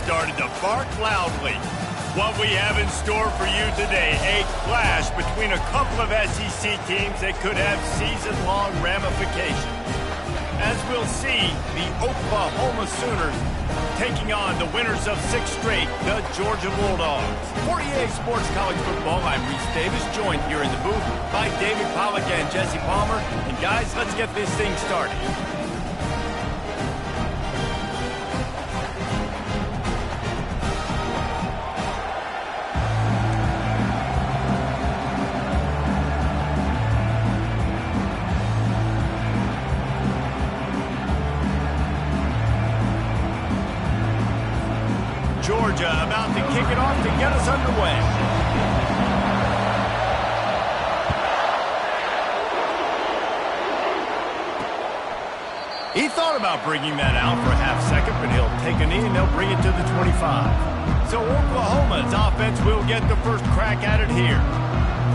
started to bark loudly. What we have in store for you today, a clash between a couple of SEC teams that could have season-long ramifications. As we'll see, the Oklahoma Sooners taking on the winners of 6 straight, the Georgia Bulldogs. For EA Sports College Football, I'm Reese Davis, joined here in the booth by David Pollack and Jesse Palmer. And guys, let's get this thing started. Georgia about to kick it off to get us underway. He thought about bringing that out for a half second, but he'll take a knee and they'll bring it to the 25. So Oklahoma's offense will get the first crack at it here.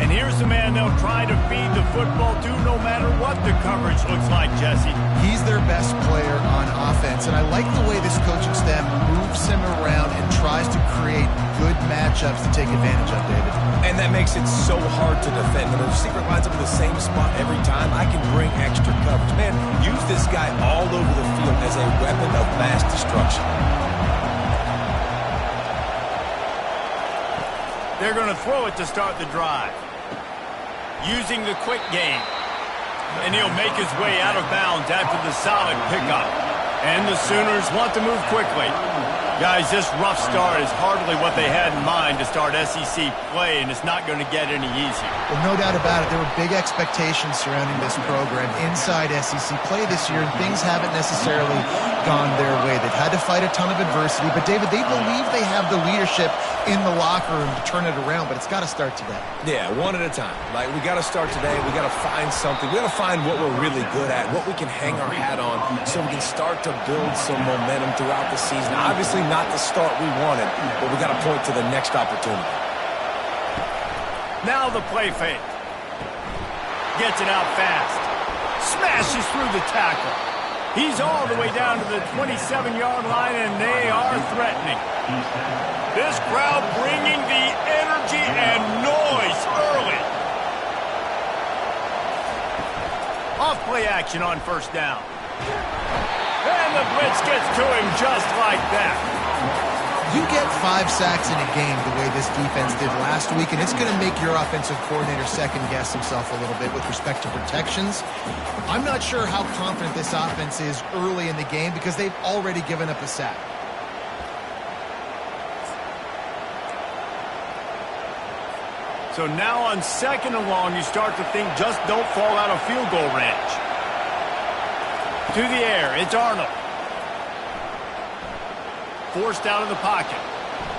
And here's the man they'll try to feed the football to no matter what the coverage looks like, Jesse. He's their best player on offense, and I like the way this coaching staff moves him around and tries to create good matchups to take advantage of, David. And that makes it so hard to defend. When the receiver lines up in the same spot every time, I can bring extra coverage. Man, use this guy all over the field as a weapon of mass destruction. They're going to throw it to start the drive. Using the quick game. And he'll make his way out of bounds after the solid pickup. And the Sooners want to move quickly. Guys, this rough start is hardly what they had in mind to start SEC play, and it's not going to get any easier. Well, no doubt about it. There were big expectations surrounding this program inside SEC play this year, and things haven't necessarily gone their way. They've had to fight a ton of adversity, but, David, they believe they have the leadership in the locker room to turn it around, but it's got to start today. Yeah, one at a time. Like, we got to start today. We got to find something. We got to find what we're really good at, what we can hang our hat on, so we can start to build some momentum throughout the season. Obviously not the start we wanted, but we got to point to the next opportunity. Now the play fake. Gets it out fast. Smashes through the tackle. He's all the way down to the 27-yard line, and they are threatening. This crowd bringing the energy and noise early. Off play action on first down. And the blitz gets to him just like that. You get 5 sacks in a game the way this defense did last week, and it's going to make your offensive coordinator second-guess himself a little bit with respect to protections. I'm not sure how confident this offense is early in the game because they've already given up a sack. So now on second and long, you start to think just don't fall out of field goal range. To the air, it's Arnold. Forced out of the pocket.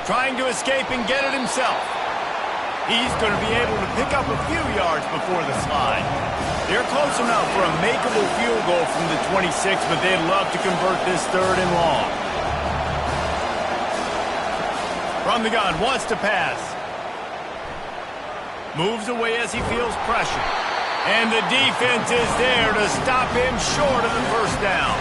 Trying to escape and get it himself. He's going to be able to pick up a few yards before the slide. They're close enough for a makeable field goal from the 26, but they'd love to convert this third and long. From the gun, wants to pass. Moves away as he feels pressure. And the defense is there to stop him short of the first down.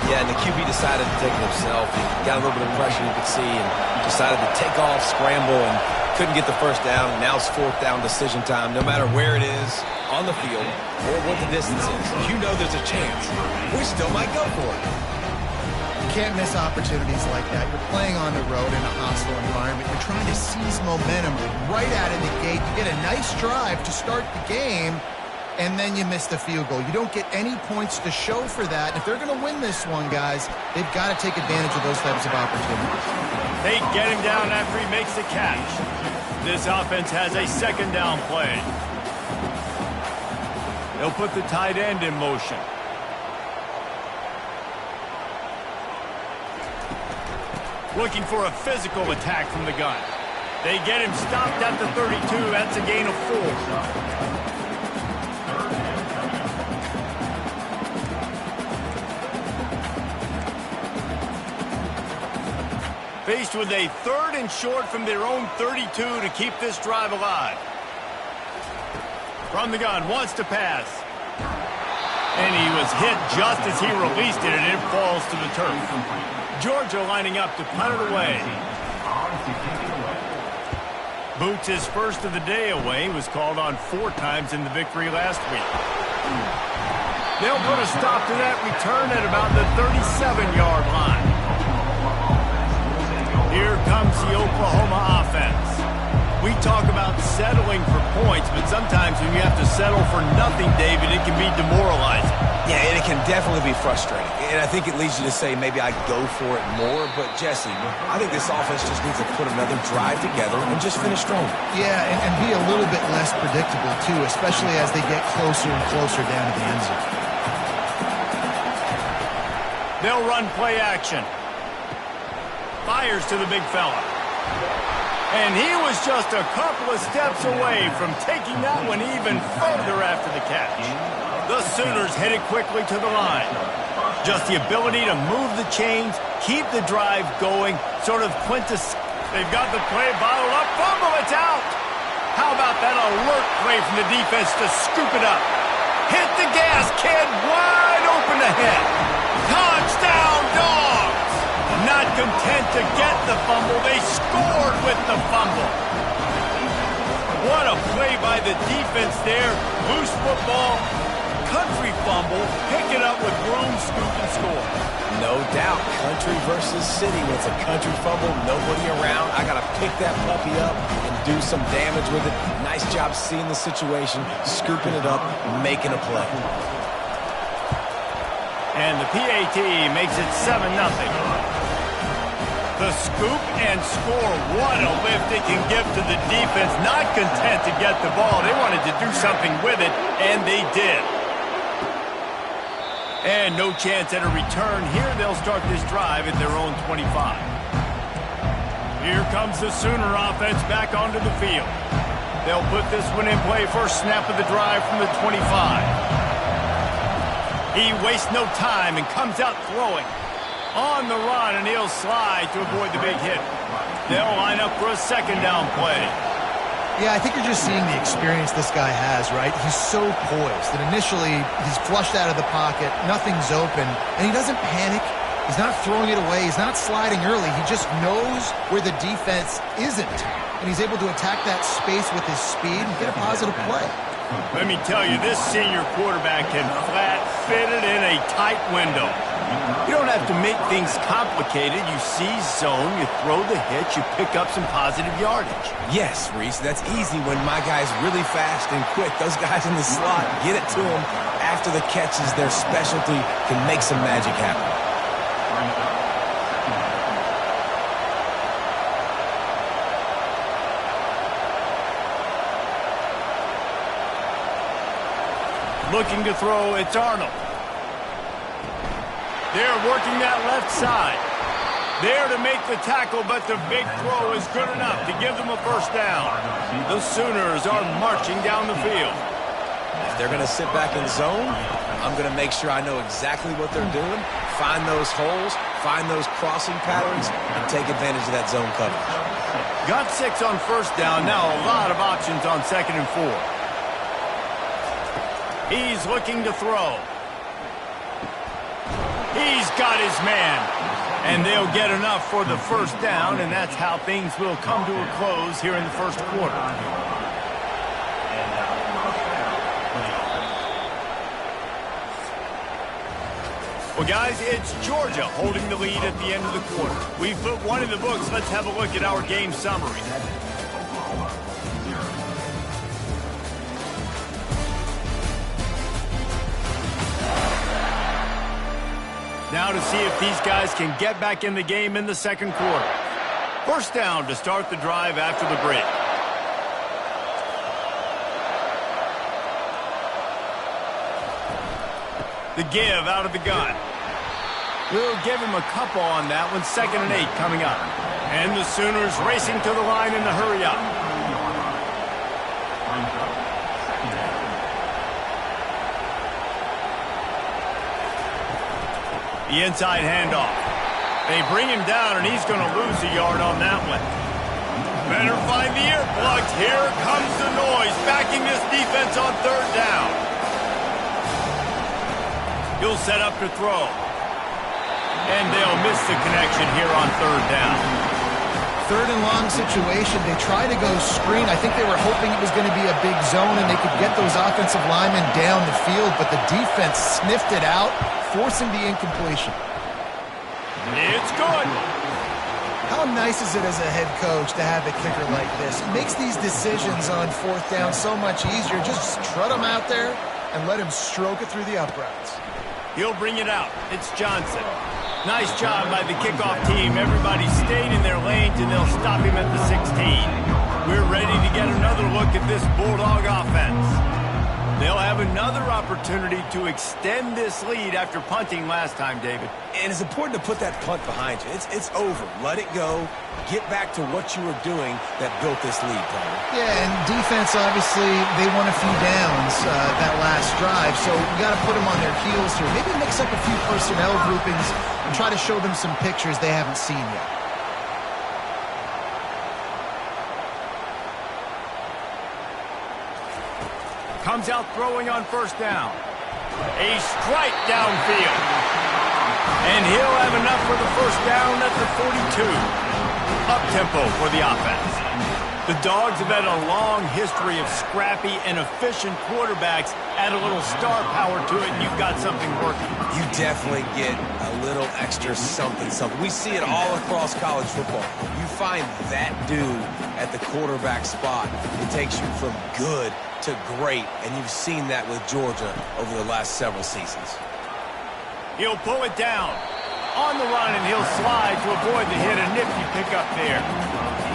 Yeah, and the QB decided to take it himself. He got a little bit of pressure, you could see, and decided to take off, scramble, and couldn't get the first down. Now it's fourth down decision time. No matter where it is on the field or what the distance is, you know there's a chance. We still might go for it. You can't miss opportunities like that. You're playing on the road in a hostile environment. You're trying to seize momentum right out of the gate. You get a nice drive to start the game, and then you miss the field goal. You don't get any points to show for that. And if they're going to win this one, guys, they've got to take advantage of those types of opportunities. They get him down after he makes the catch. This offense has a second down play. They'll put the tight end in motion. Looking for a physical attack from the gun. They get him stopped at the 32. That's a gain of 4. Faced with a third and short from their own 32 to keep this drive alive. From the gun, wants to pass. And he was hit just as he released it, and it falls to the turf. Georgia lining up to punt it away. Boots his first of the day away. Was called on 4 times in the victory last week. They'll put a stop to that return at about the 37-yard line. Here comes the Oklahoma offense. We talk about settling for points, but sometimes when you have to settle for nothing, David, it can be demoralizing. Yeah, and it can definitely be frustrating. And I think it leads you to say maybe I go for it more. But, Jesse, I think this offense just needs to put another drive together and just finish strong. Yeah, and be a little bit less predictable, too, especially as they get closer and closer down to the end zone. They'll run play action. Fires to the big fella. And he was just a couple of steps away from taking that one even further after the catch. The Sooners headed quickly to the line. Just the ability to move the chains, keep the drive going, sort of They've got the play bottled up. Fumble, it's out. How about that alert play from the defense to scoop it up? Hit the gas, kid. Wide open ahead. Touchdown, Dogs. Not content to get the fumble, they scored with the fumble. What a play by the defense there. Loose football, country fumble, pick it up with room, scoop, and score. No doubt, country versus city. When it's a country fumble, nobody around. I got to pick that puppy up and do some damage with it. Nice job seeing the situation, scooping it up, making a play. And the PAT makes it 7-0. The scoop and score. What a lift it can give to the defense. Not content to get the ball. They wanted to do something with it, and they did. And no chance at a return here. They'll start this drive at their own 25. Here comes the Sooner offense back onto the field. They'll put this one in play. First snap of the drive from the 25. He wastes no time and comes out throwing. On the run, and he'll slide to avoid the big hit. They'll line up for a second down play. Yeah, I think you're just seeing the experience this guy has, right? He's so poised that initially he's flushed out of the pocket, nothing's open, and he doesn't panic. He's not throwing it away. He's not sliding early. He just knows where the defense isn't, and he's able to attack that space with his speed and get a positive play. Let me tell you, this senior quarterback can flat fit it in a tight window. You don't have to make things complicated. You see zone, you throw the hitch, you pick up some positive yardage. Yes, Reese, that's easy when my guy's really fast and quick. Those guys in the slot, get it to them after the catch is their specialty, can make some magic happen. Looking to throw, it's Arnold. They're working that left side. There to make the tackle, but the big throw is good enough to give them a first down. The Sooners are marching down the field. If they're going to sit back in zone, I'm going to make sure I know exactly what they're doing, find those holes, find those crossing patterns, and take advantage of that zone coverage. Got 6 on first down. Now a lot of options on 2nd and 4. He's looking to throw. He's got his man. And they'll get enough for the first down, and that's how things will come to a close here in the first quarter. Well, guys, it's Georgia holding the lead at the end of the quarter. We've put one in the books. Let's have a look at our game summary. Now to see if these guys can get back in the game in the second quarter. First down to start the drive after the break. The give out of the gun. We'll give him a couple on that one. 2nd and 8 coming up. And the Sooners racing to the line in the hurry up. The inside handoff. They bring him down, and he's going to lose a yard on that one. Better find the earplugs. Here comes the noise, backing this defense on 3rd down. He'll set up to throw. And they'll miss the connection here on third down. Third and long situation. They try to go screen. I think they were hoping it was going to be a big zone and they could get those offensive linemen down the field, but the defense sniffed it out, forcing the incompletion. It's good. How nice is it as a head coach to have a kicker like this? It makes these decisions on fourth down so much easier. Just trot him out there and let him stroke it through the uprights. He'll bring it out. It's Johnson. Nice job by the kickoff team. Everybody stayed in their lanes, and they'll stop him at the 16. We're ready to get another look at this Bulldog offense. They'll have another opportunity to extend this lead after punting last time, David. And it's important to put that punt behind you. It's over. Let it go. Get back to what you were doing that built this lead, Tyler. Yeah, and defense, obviously, they won a few downs that last drive, so you got to put them on their heels here. Maybe mix up a few personnel groupings and try to show them some pictures they haven't seen yet. Comes out throwing on first down. A strike downfield. And he'll have enough for the first down at the 42. Up-tempo for the offense. The Dogs have had a long history of scrappy and efficient quarterbacks. Add a little star power to it, and you've got something working. You definitely get a little extra something. We see it all across college football. You find that dude at the quarterback spot. It takes you from good to great, and you've seen that with Georgia over the last several seasons. He'll pull it down on the run, and he'll slide to avoid the hit. A nifty pickup there.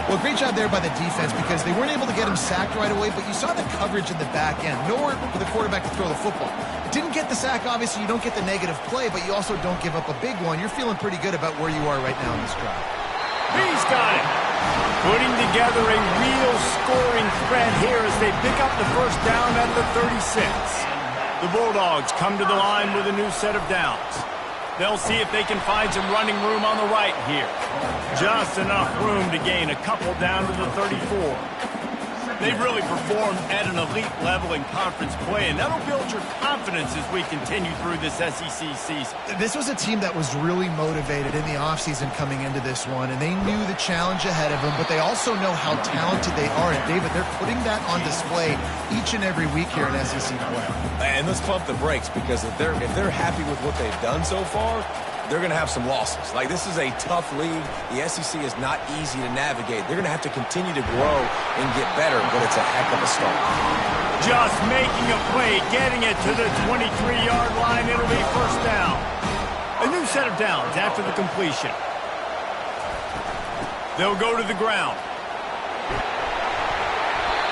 Well, great job there by the defense because they weren't able to get him sacked right away, but you saw the coverage in the back end. Nowhere for the quarterback to throw the football. Didn't get the sack, obviously. You don't get the negative play, but you also don't give up a big one. You're feeling pretty good about where you are right now in this drive. He's got it. Putting together a real scoring threat here as they pick up the first down at the 36. The Bulldogs come to the line with a new set of downs. They'll see if they can find some running room on the right here. Just enough room to gain a couple down to the 34. They've really performed at an elite level in conference play, and that'll build your confidence as we continue through this SEC season. This was a team that was really motivated in the offseason coming into this one, and they knew the challenge ahead of them, but they also know how talented they are. And, David, they're putting that on display each and every week here in SEC play. And let's pump the brakes because if they're happy with what they've done so far, they're going to have some losses. Like, this is a tough league. The SEC is not easy to navigate. They're going to have to continue to grow and get better, but it's a heck of a start. Just making a play, getting it to the 23-yard line. It'll be first down. A new set of downs after the completion. They'll go to the ground.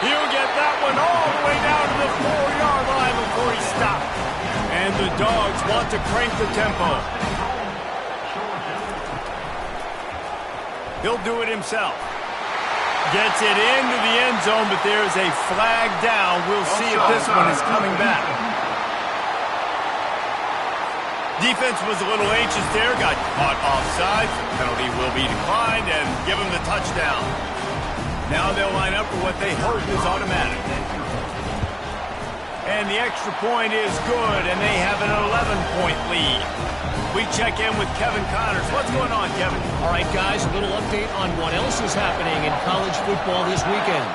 He'll get that one all the way down to the 4-yard line before he stopped. And the Dogs want to crank the tempo. He'll do it himself. Gets it into the end zone, but there's a flag down. We'll see if this one is coming back. Defense was a little anxious there. Got caught offside. Penalty will be declined and give him the touchdown. Now they'll line up for what they hope is automatic. And the extra point is good, and they have an 11-point lead. We check in with Kevin Connors. What's going on, Kevin? All right, guys, a little update on what else is happening in college football this weekend.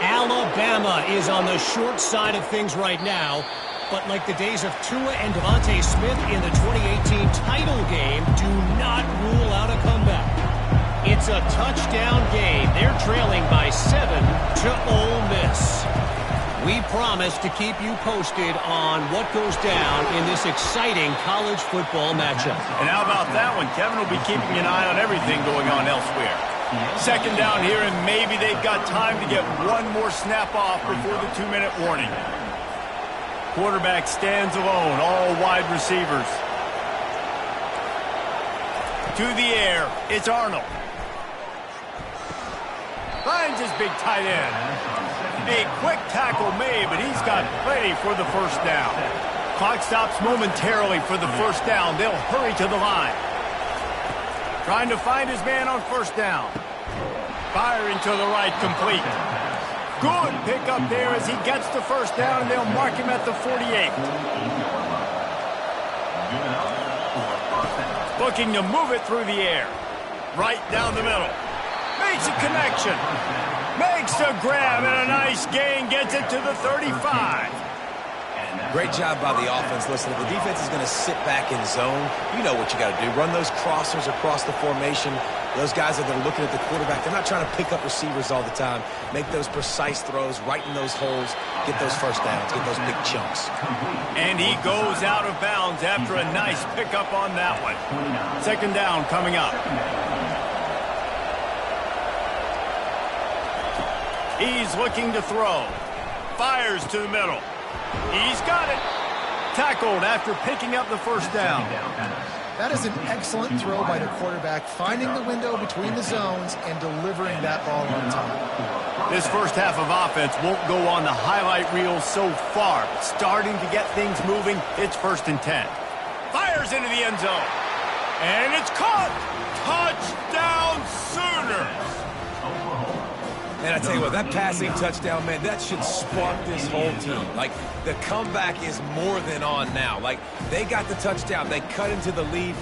Alabama is on the short side of things right now, but like the days of Tua and Devontae Smith in the 2018 title game, do not rule out a comeback. It's a touchdown game. They're trailing by 7 to Ole Miss. We promise to keep you posted on what goes down in this exciting college football matchup. And how about that one? Kevin will be keeping an eye on everything going on elsewhere. Second down here, and maybe they've got time to get one more snap off before the 2-minute warning. Quarterback stands alone, all wide receivers. To the air, it's Arnold. Finds his big tight end. A quick tackle made, but he's got plenty for the first down. Clock stops momentarily for the first down. They'll hurry to the line. Trying to find his man on first down. Firing to the right, complete. Good pickup there as he gets the first down, and they'll mark him at the 48. looking to move it through the air. Right down the middle. Makes a connection. Makes a grab and a nice gain. Gets it to the 35. Great job by the offense. Listen, if the defense is going to sit back in zone, you know what you got to do. Run those crossers across the formation. Those guys that are looking at the quarterback, they're not trying to pick up receivers all the time. Make those precise throws right in those holes. Get those first downs. Get those big chunks. And he goes out of bounds after a nice pickup on that one. Second down coming up. He's looking to throw. Fires to the middle. He's got it. Tackled after picking up the first down. That is an excellent throw by the quarterback, finding the window between the zones and delivering that ball on time. This first half of offense won't go on the highlight reel so far, but starting to get things moving. It's 1st and 10. Fires into the end zone. And it's caught. Touchdown Sooners. And I tell you what, that passing touchdown, man, that should spark this whole team. Like, the comeback is more than on now. Like, they got the touchdown. They cut into the lead.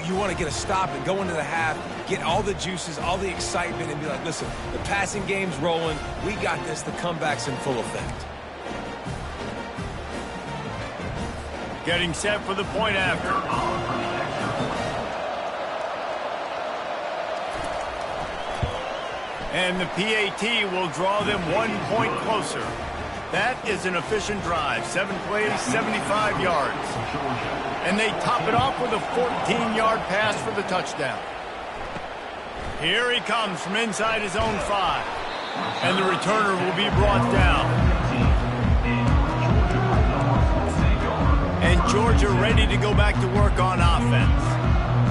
You want to get a stop and go into the half, get all the juices, all the excitement, and be like, listen, the passing game's rolling. We got this. The comeback's in full effect. Getting set for the point after. And the PAT will draw them 1 point closer. That is an efficient drive. 7 plays, 75 yards. And they top it off with a 14-yard pass for the touchdown. Here he comes from inside his own 5. And the returner will be brought down. And Georgia ready to go back to work on offense.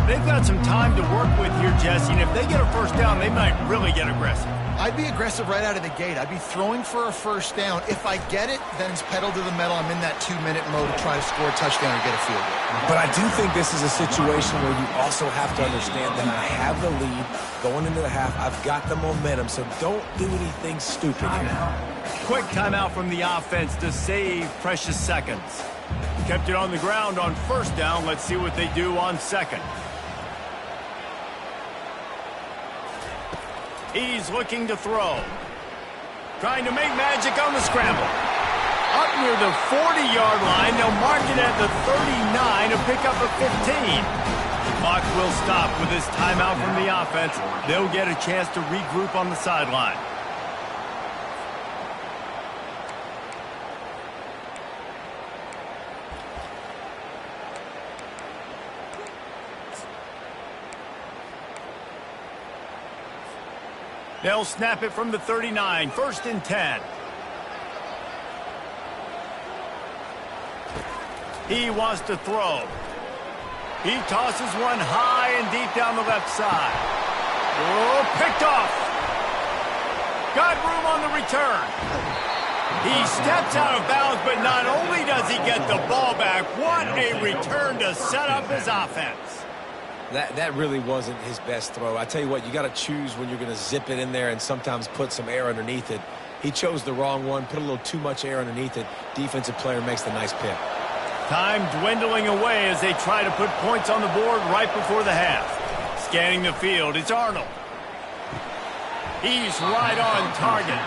They've got some time to work with here, Jesse, and if they get a first down, they might really get aggressive. I'd be aggressive right out of the gate. I'd be throwing for a first down. If I get it, then it's pedal to the metal. I'm in that 2-minute mode to try to score a touchdown or get a field goal. But I do think this is a situation where you also have to understand that I have the lead going into the half. I've got the momentum, so don't do anything stupid here. Quick timeout from the offense to save precious seconds. Kept it on the ground on first down. Let's see what they do on second. He's looking to throw. Trying to make magic on the scramble. Up near the 40-yard line. They'll mark it at the 39 to pick up a 15. The clock will stop with this timeout from the offense. They'll get a chance to regroup on the sideline. They'll snap it from the 39. 1st and 10. He wants to throw. He tosses one high and deep down the left side. Oh, picked off. Got room on the return. He steps out of bounds, but not only does he get the ball back, what a return to set up his offense. That really wasn't his best throw. I tell you what, you got to choose when you're going to zip it in there and sometimes put some air underneath it. He chose the wrong one, put a little too much air underneath it. Defensive player makes the nice pick. Time dwindling away as they try to put points on the board right before the half. Scanning the field, it's Arnold. He's right on target.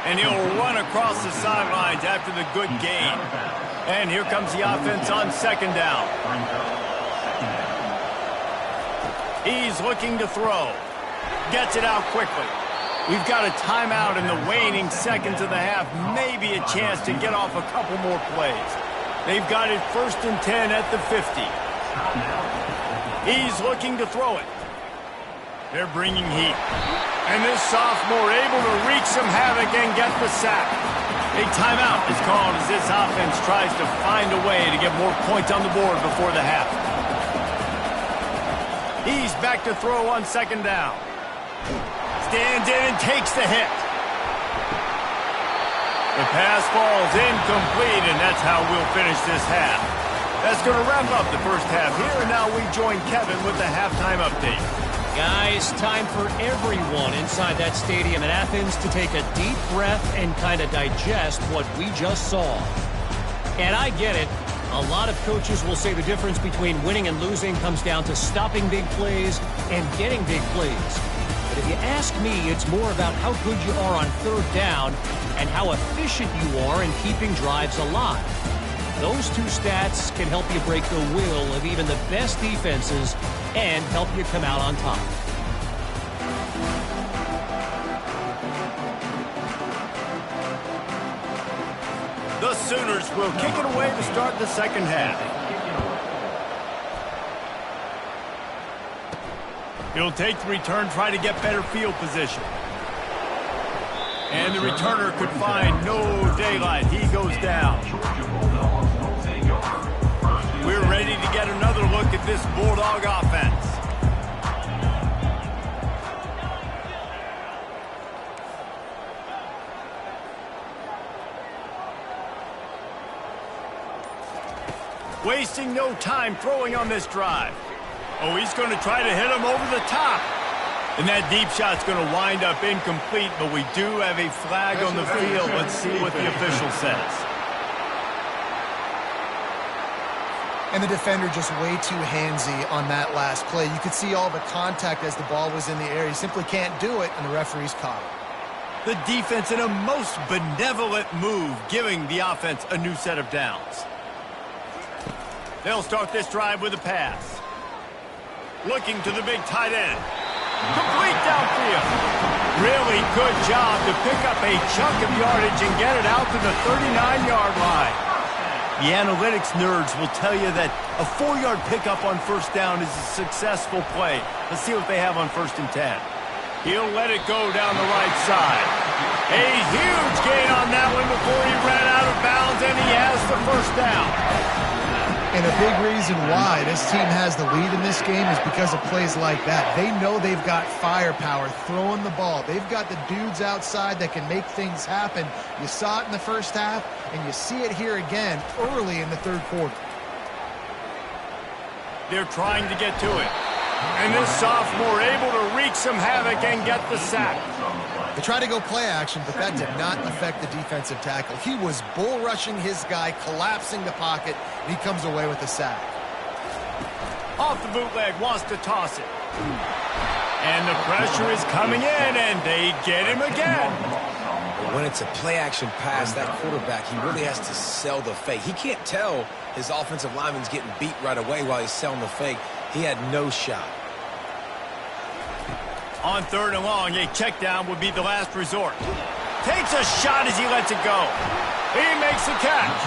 And he'll run across the sidelines after the good gain. And here comes the offense on second down. He's looking to throw. Gets it out quickly. We've got a timeout in the waning seconds of the half. Maybe a chance to get off a couple more plays. They've got it 1st and 10 at the 50. He's looking to throw it. They're bringing heat. And this sophomore able to wreak some havoc and get the sack. A timeout is called as this offense tries to find a way to get more points on the board before the half. He's back to throw on second down. Stands in and takes the hit. The pass falls incomplete, and that's how we'll finish this half. That's going to wrap up the first half here, and now we join Kevin with the halftime update. Guys, time for everyone inside that stadium in Athens to take a deep breath and kind of digest what we just saw. And I get it. A lot of coaches will say the difference between winning and losing comes down to stopping big plays and getting big plays. But if you ask me, it's more about how good you are on third down and how efficient you are in keeping drives alive. Those two stats can help you break the will of even the best defenses and help you come out on top. The Sooners will kick it away to start the second half. He'll take the return, try to get better field position. And the returner could find no daylight. He goes down. We're ready to get another look at this Bulldog offense. Wasting no time throwing on this drive. Oh, he's going to try to hit him over the top. And that deep shot's going to wind up incomplete, but we do have a flag on the field. Let's see what the official says. And the defender just way too handsy on that last play. You could see all the contact as the ball was in the air. He simply can't do it, and the referee's caught him. The defense in a most benevolent move, giving the offense a new set of downs. They'll start this drive with a pass. Looking to the big tight end. Complete downfield. Really good job to pick up a chunk of yardage and get it out to the 39-yard line. The analytics nerds will tell you that a 4-yard pickup on first down is a successful play. Let's see what they have on 1st and 10. He'll let it go down the right side. A huge gain on that one before he ran out of bounds, and he has the first down. And a big reason why this team has the lead in this game is because of plays like that. They know they've got firepower throwing the ball. They've got the dudes outside that can make things happen. You saw it in the first half, and you see it here again early in the third quarter. They're trying to get to it. And this sophomore able to wreak some havoc and get the sack. They tried to go play action, but that did not affect the defensive tackle. He was bull rushing his guy, collapsing the pocket, and he comes away with a sack. Off the bootleg, wants to toss it. And the pressure is coming in, and they get him again. When it's a play-action pass, that quarterback, he really has to sell the fake. He can't tell his offensive lineman's getting beat right away while he's selling the fake. He had no shot. On 3rd and long, a check down would be the last resort. Takes a shot as he lets it go. He makes the catch.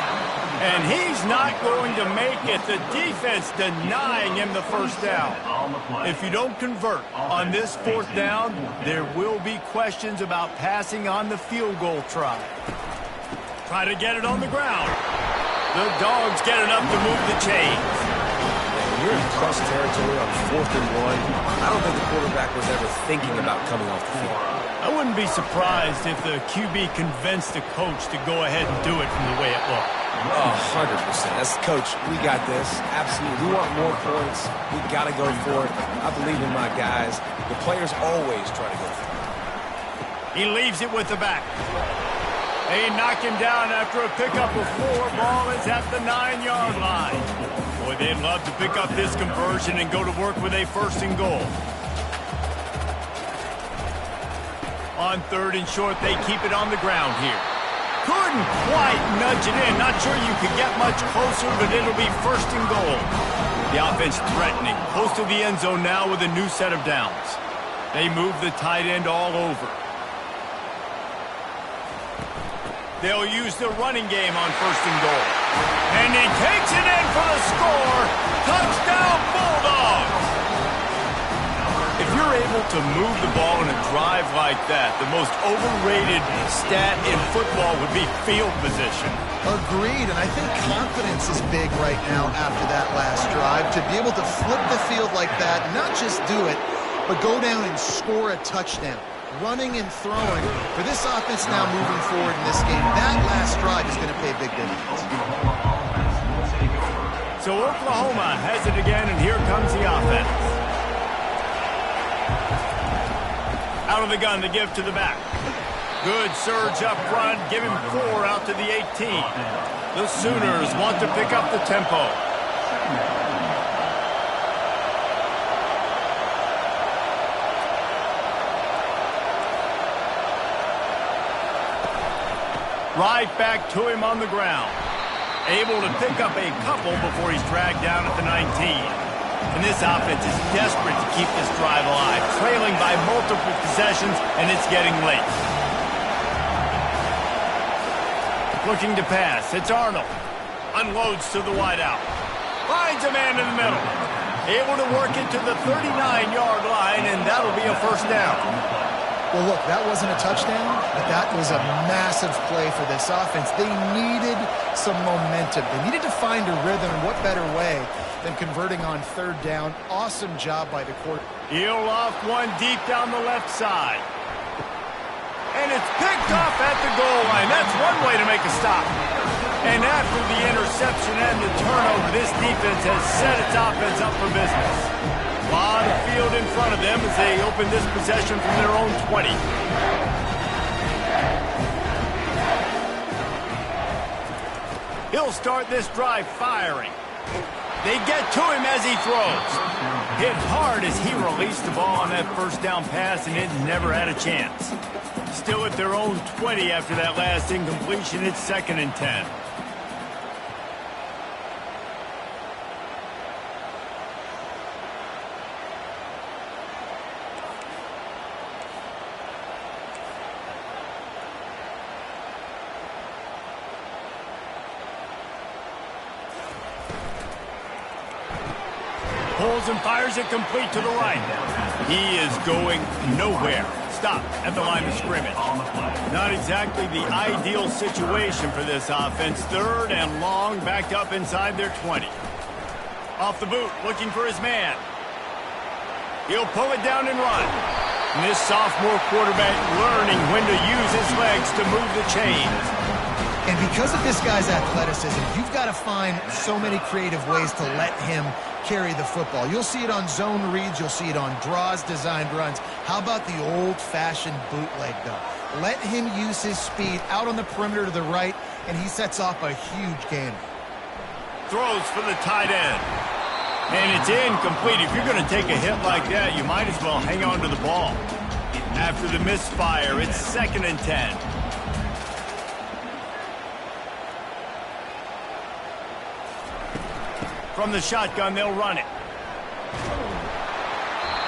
And he's not going to make it. The defense denying him the first down. If you don't convert on this 4th down, there will be questions about passing on the field goal try. Try to get it on the ground. The Dogs get enough to move the chains. You're in plus territory on 4th and 1. I don't think the quarterback was ever thinking about coming off the field. I wouldn't be surprised if the QB convinced the coach to go ahead and do it from the way it looked. Oh, 100%. That's coach. We got this. Absolutely. We want more points. We got to go for it. I believe in my guys. The players always try to go for it. He leaves it with the back. They knock him down after a pickup of 4. Ball is at the 9-yard line. Boy, they'd love to pick up this conversion and go to work with a 1st and goal. On 3rd and short, they keep it on the ground here. Couldn't quite nudge it in. Not sure you could get much closer, but it'll be 1st and goal. The offense threatening. Close to the end zone now with a new set of downs. They move the tight end all over. They'll use the running game on 1st and goal. And he takes it in for the score. Touchdown, Bulldogs! If you're able to move the ball in a drive like that, the most overrated stat in football would be field position. Agreed, and I think confidence is big right now after that last drive. To be able to flip the field like that, not just do it, but go down and score a touchdown. Running and throwing. For this offense now moving forward in this game, that last drive is going to pay big dividends. So Oklahoma has it again, and here comes the offense. Out of the gun to give to the back. Good surge up front, give him 4 out to the 18. The Sooners want to pick up the tempo. Right back to him on the ground. Able to pick up a couple before he's dragged down at the 19. And this offense is desperate to keep this drive alive, trailing by multiple possessions, and it's getting late. Looking to pass. It's Arnold. Unloads to the wideout. Finds a man in the middle. Able to work it to the 39-yard line, and that'll be a first down. Well, look, that wasn't a touchdown, but that was a massive play for this offense. They needed some momentum. They needed to find a rhythm, and what better way than converting on third down. Awesome job by the quarterback. He'll off one deep down the left side. And it's picked off at the goal line. That's one way to make a stop. And after the interception and the turnover, this defense has set its offense up for business. A lot of field in front of them as they open this possession from their own 20. He'll start this drive firing. They get to him as he throws. Hit hard as he released the ball on that first down pass, and it never had a chance. Still at their own 20 after that last incompletion. It's 2nd and 10. Pulls and fires it complete to the right. He is going nowhere. Stop at the line of scrimmage. Not exactly the ideal situation for this offense. 3rd and long, backed up inside their 20. Off the boot, looking for his man. He'll pull it down and run. And this sophomore quarterback learning when to use his legs to move the chains. And because of this guy's athleticism, you've got to find so many creative ways to let him carry the football. You'll see it on zone reads. You'll see it on draws, designed runs. How about the old-fashioned bootleg, though? Let him use his speed out on the perimeter to the right, and he sets off a huge gain. Throws for the tight end. And it's incomplete. If you're going to take a hit like that, you might as well hang on to the ball. After the misfire, it's 2nd and 10. From the shotgun, they'll run it.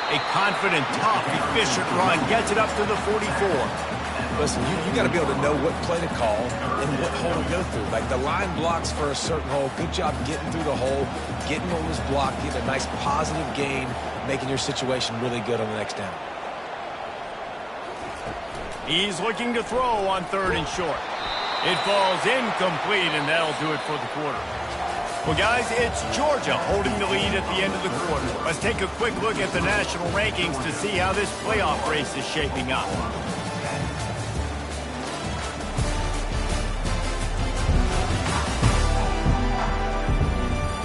A confident, tough, efficient run gets it up to the 44. Listen, you got to be able to know what play to call and what hole to go through. Like the line blocks for a certain hole. Good job getting through the hole, getting on this block, getting a nice positive gain, making your situation really good on the next down. He's looking to throw on 3rd and short. It falls incomplete, and that'll do it for the quarter. Well, guys, it's Georgia holding the lead at the end of the quarter. Let's take a quick look at the national rankings to see how this playoff race is shaping up.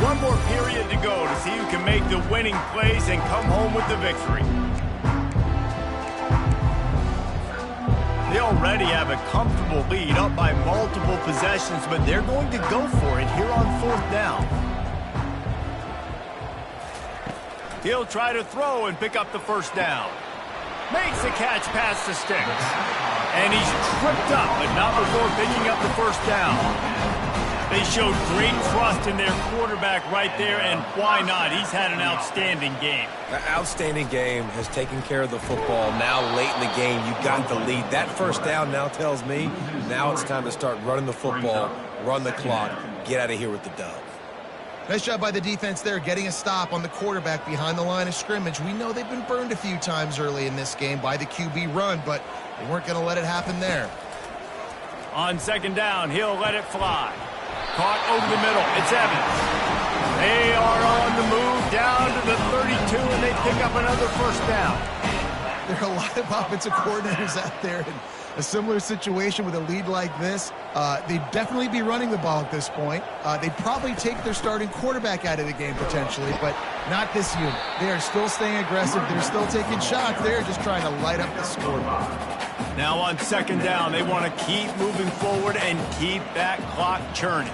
One more period to go to see who can make the winning plays and come home with the victory. They already have a comfortable lead, up by multiple possessions, but they're going to go for it here on 4th down. He'll try to throw and pick up the first down. Makes the catch past the sticks. And he's tripped up, but not before picking up the first down. They showed great trust in their quarterback right there, and why not? He's had an outstanding game. An outstanding game, has taken care of the football. Now, late in the game, you got the lead. That first down now tells me now it's time to start running the football, run the clock, get out of here with the dub. Nice job by the defense there, getting a stop on the quarterback behind the line of scrimmage. We know they've been burned a few times early in this game by the QB run, but they weren't going to let it happen there. On 2nd down, he'll let it fly. Caught over the middle. It's Evans. They are on the move down to the 32, and they pick up another first down. There are a lot of offensive coordinators out there in a similar situation with a lead like this. They'd definitely be running the ball at this point. They'd probably take their starting quarterback out of the game potentially, but not this unit. They are still staying aggressive. They're still taking shots. They're just trying to light up the scoreboard. Now on second down, they want to keep moving forward and keep that clock churning.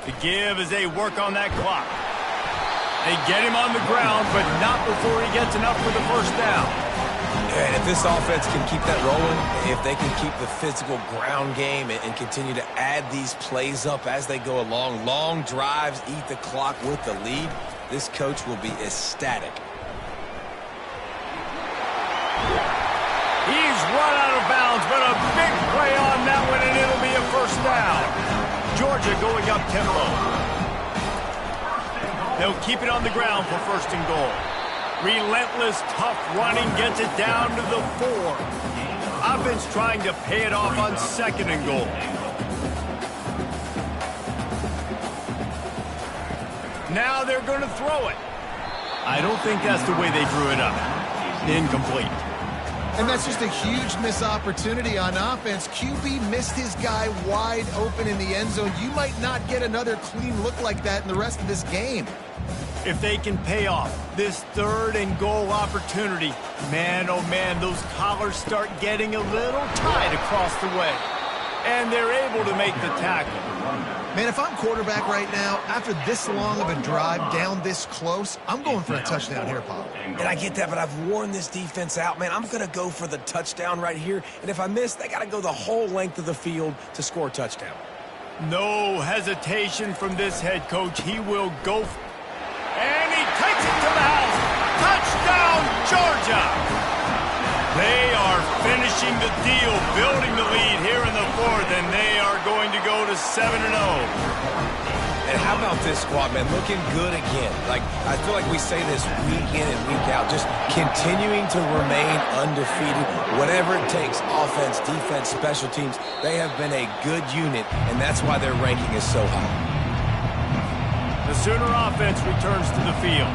The give as they work on that clock. They get him on the ground, but not before he gets enough for the first down. And if this offense can keep that rolling, if they can keep the physical ground game and continue to add these plays up as they go along, long drives, eat the clock with the lead, this coach will be ecstatic. He's run out of bounds, but a big play on that one, and it'll be a first down. Georgia going up tempo. They'll keep it on the ground for first and goal. Relentless, tough running gets it down to the 4. Offense trying to pay it off on second and goal. Now they're going to throw it. I don't think that's the way they drew it up. Incomplete. And that's just a huge missed opportunity on offense. QB missed his guy wide open in the end zone. You might not get another clean look like that in the rest of this game. If they can pay off this third and goal opportunity, man, oh man, those collars start getting a little tight across the way. And they're able to make the tackle. Man, if I'm quarterback right now, after this long of a drive down this close, I'm going for a touchdown here, Paul. And I get that, but I've worn this defense out, man. I'm going to go for the touchdown right here. And if I miss, they got to go the whole length of the field to score a touchdown. No hesitation from this head coach. He will go. And he takes it to the house. Touchdown, Georgia! They are finishing the deal, building the lead here in the fourth, and they are going to go to 7-0. And how about this squad, man? Looking good again. Like, I feel like we say this week in and week out, just continuing to remain undefeated. Whatever it takes, offense, defense, special teams, they have been a good unit, and that's why their ranking is so high. The Sooner offense returns to the field.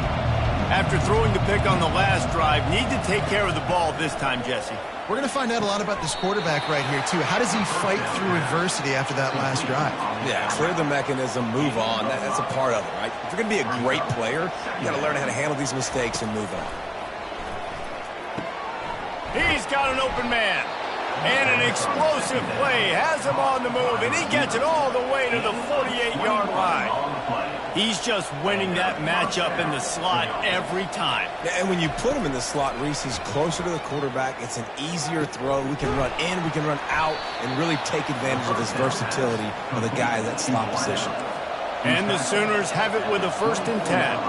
After throwing the pick on the last drive, need to take care of the ball this time, Jesse. We're going to find out a lot about this quarterback right here, too. How does he fight through adversity after that last drive? Yeah, clear the mechanism, move on. That's a part of it, right? If you're going to be a great player, you got to learn how to handle these mistakes and move on. He's got an open man. And an explosive play has him on the move, and he gets it all the way to the 48-yard line. He's just winning that matchup in the slot every time. And when you put him in the slot, Reese, he's closer to the quarterback. It's an easier throw. We can run in, we can run out, and really take advantage of his versatility of the guy in that slot position. And the Sooners have it with a 1st and 10.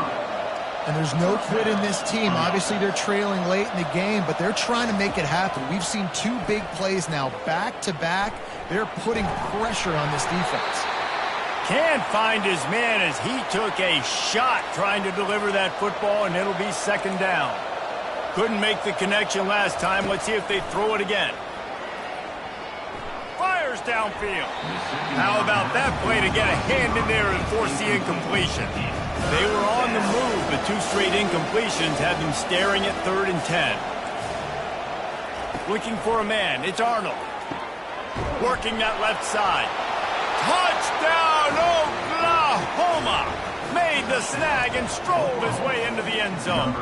And there's no quit in this team. Obviously, they're trailing late in the game, but they're trying to make it happen. We've seen 2 big plays now, back-to-back. They're putting pressure on this defense. Can't find his man as he took a shot trying to deliver that football, and it'll be 2nd down. Couldn't make the connection last time. Let's see if they throw it again. Fires downfield. How about that play to get a hand in there and force the incompletion? They were on the move, but 2 straight incompletions had them staring at 3rd and 10. Looking for a man. It's Arnold. Working that left side. Touchdown, Oklahoma! Made the snag and strolled his way into the end zone.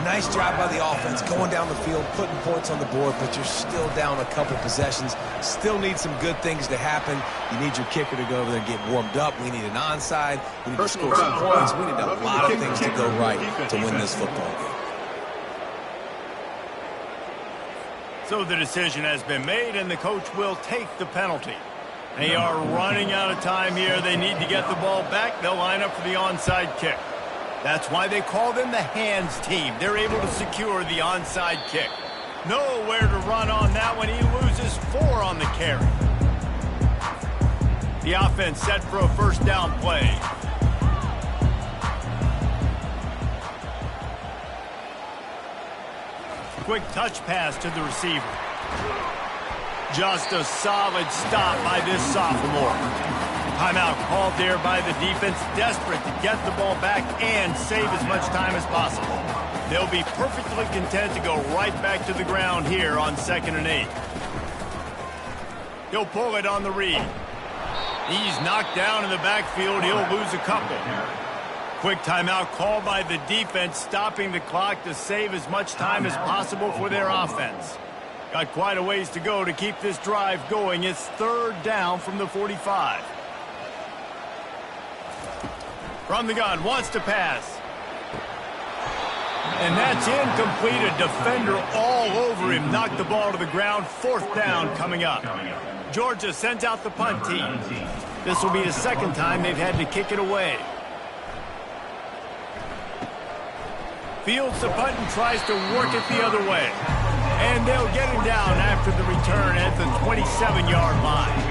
Nice job by the offense, going down the field, putting points on the board, but you're still down a couple possessions. Still need some good things to happen. You need your kicker to go over there and get warmed up. We need an onside. We need to score some points. We need a lot of things to go right to win this football game. So the decision has been made, and the coach will take the penalty. They are running out of time here. They need to get the ball back. They'll line up for the onside kick. That's why they call them the hands team. They're able to secure the onside kick. Nowhere to run on that one. He loses 4 on the carry. The offense set for a 1st down play. Quick touch pass to the receiver. Just a solid stop by this sophomore. Timeout called there by the defense, desperate to get the ball back and save as much time as possible. They'll be perfectly content to go right back to the ground here on 2nd and 8. He'll pull it on the read. He's knocked down in the backfield. He'll lose a couple. Quick timeout called by the defense, stopping the clock to save as much time as possible for their offense. Got quite a ways to go to keep this drive going. It's 3rd down from the 45. From the gun, wants to pass. And that's incomplete. A defender all over him. Knocked the ball to the ground. 4th down coming up. Georgia sends out the punt team. This will be the 2nd time they've had to kick it away. Fields the punt and tries to work it the other way. And they'll get him down after the return at the 27-yard line.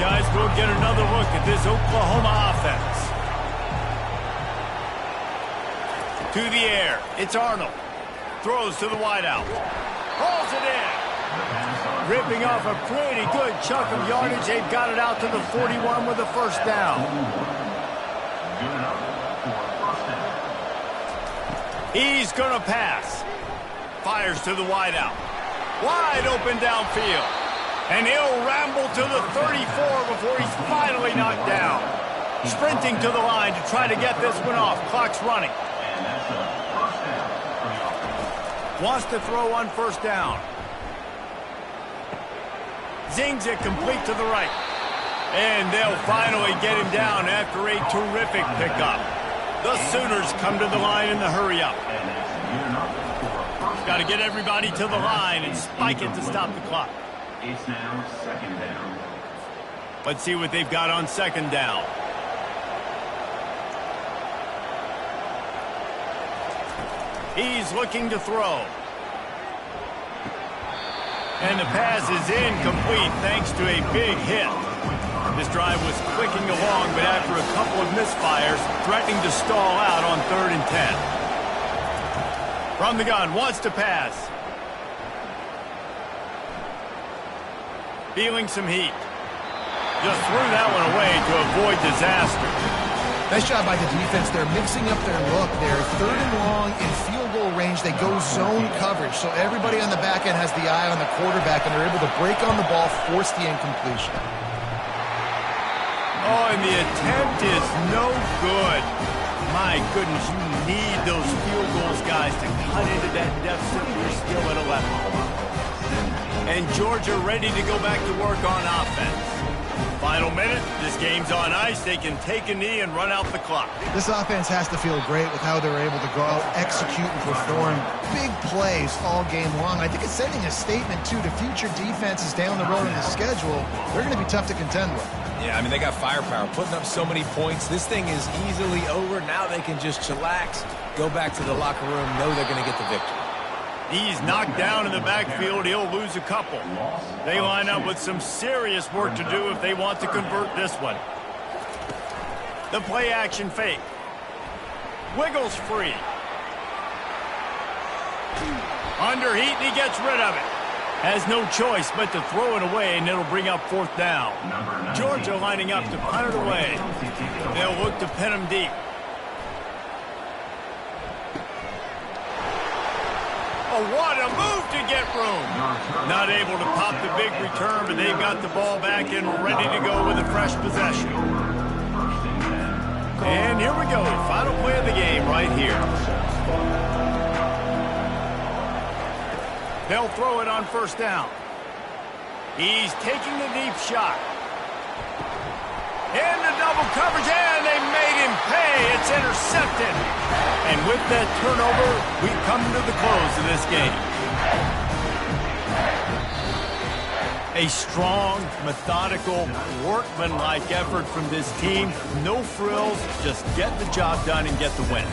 Guys, we'll get another look at this Oklahoma offense. To the air. It's Arnold. Throws to the wideout. Hauls it in. Ripping off a pretty good chunk of yardage. They've got it out to the 41 with a 1st down. He's going to pass. Fires to the wideout. Wide open downfield. And he'll ramble to the 34 before he's finally knocked down. Sprinting to the line to try to get this one off. Clock's running. Wants to throw on 1st down. Zings it complete to the right. And they'll finally get him down after a terrific pickup. The Sooners come to the line in the hurry-up. Got to get everybody to the line and spike it to stop the clock. It's now 2nd down. Let's see what they've got on 2nd down. He's looking to throw. And the pass is incomplete thanks to a big hit. This drive was clicking along, but after a couple of misfires, threatening to stall out on 3rd and 10. From the gun, wants to pass. Feeling some heat. Just threw that one away to avoid disaster. Nice job by the defense. They're mixing up their look. They're 3rd and long in field goal range. They go zone coverage, so everybody on the back end has the eye on the quarterback, and they're able to break on the ball, force the incompletion. Oh, and the attempt is no good. My goodness, you need those field goals, guys, to cut into that deficit. You're still at 11. And Georgia ready to go back to work on offense. Final minute, this game's on ice. They can take a knee and run out the clock. This offense has to feel great with how they're able to go out, execute, and perform big plays all game long. I think it's sending a statement, too, to future defenses down the road in the schedule. They're going to be tough to contend with. Yeah, I mean, they got firepower, putting up so many points. This thing is easily over. Now they can just chillax, go back to the locker room, know they're going to get the victory. He's knocked down in the backfield. He'll lose a couple. They line up with some serious work to do if they want to convert this one. The play action fake. Wiggles free. Under heat, and he gets rid of it. Has no choice but to throw it away, and it'll bring up 4th down. Georgia lining up to punt it away. They'll look to pin him deep. Oh, what a move to get room. Not able to pop the big return, but they've got the ball back and ready to go with a fresh possession. And here we go. Final play of the game right here. They'll throw it on 1st down. He's taking the deep shot. Into double coverage, and they made him pay. It's intercepted. And with that turnover, we come to the close of this game. A strong, methodical, workmanlike effort from this team. No frills, just get the job done and get the win.